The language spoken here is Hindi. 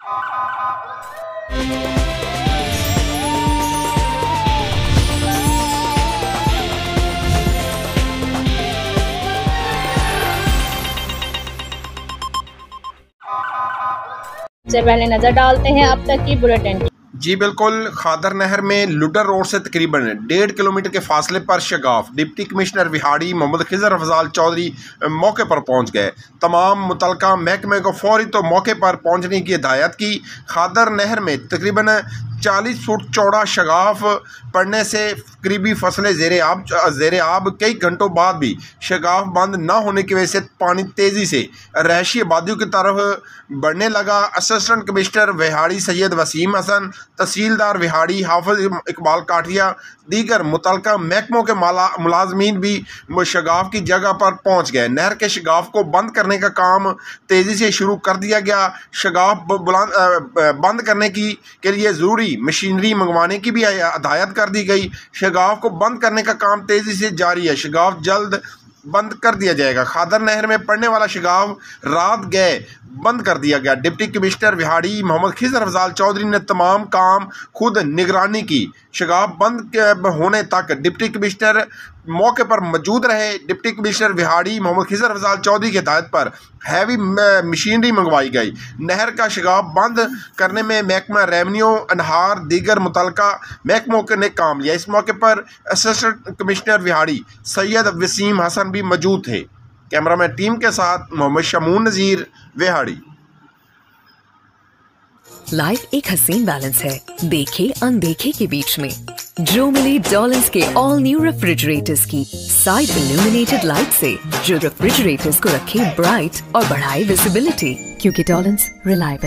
से पहले नजर डालते हैं अब तक की बुलेटिन। जी बिल्कुल, खादर नहर में लुडर रोड से तकरीबन 1.5 किलोमीटर के फासले पर शगाफ डिप्टी कमिश्नर विहाड़ी मोहम्मद खिजर अफजाल चौधरी मौके पर पहुंच गए। तमाम मुतलका महकमे को फौरी तो मौके पर पहुंचने की हिदायत की। खादर नहर में तकरीबन 40 फुट चौड़ा शगाफ पड़ने से करीबी फसलें ज़ेरे आब कई घंटों बाद भी शगाफ बंद न होने की वजह से पानी तेज़ी से रहायशी आबादियों की तरफ बढ़ने लगा। असिस्टेंट कमिश्नर विहाड़ी सैयद वसीम हसन, तहसीलदार विहाड़ी हाफिज इकबाल काठिया, दीगर मुतलका महकमों के मुलाजमीन भी शगाफ की जगह पर पहुँच गए। नहर के शगाफ को बंद करने का काम तेज़ी से शुरू कर दिया गया। शगाफ बंद करने के लिए ज़रूरी मशीनरी मंगवाने की भी हिदायत कर दी गई। शगाफ को बंद करने का काम तेज़ी से जारी है। शगाफ जल्द बंद कर दिया जाएगा। खादर नहर में पड़ने वाला शगाफ रात गए बंद कर दिया गया। डिप्टी कमिश्नर विहाड़ी मोहम्मद खिजर अफजाल चौधरी ने तमाम काम खुद निगरानी की। शगाफ बंद होने तक डिप्टी कमिश्नर मौके पर मौजूद रहे। डिप्टी कमिश्नर विहाड़ी मोहम्मद खिजर अफजाल चौधरी की हिदायत पर हैवी मशीनरी मंगवाई गई। नहर का शगाफ बंद करने में महकमा रेवन्यू, अनहार, दीगर मुतलका महकमों ने काम लिया। इस मौके पर असिस्टेंट कमिश्नर विहाड़ी सैयद वसीम हसन भी मौजूद थे। कैमरामैन टीम के साथ मोहम्मद शमून नज़ीर, विहाड़ी। लाइफ एक हसीन बैलेंस है, देखे अनदेखे के बीच में। जो मिले डॉलन्स के ऑल न्यू रेफ्रिजरेटर्स की साइड इल्यूमिनेटेड लाइट से, जो रेफ्रिजरेटर्स को रखे ब्राइट और बढ़ाए विजिबिलिटी, क्योंकि डॉलन्स रिलायबल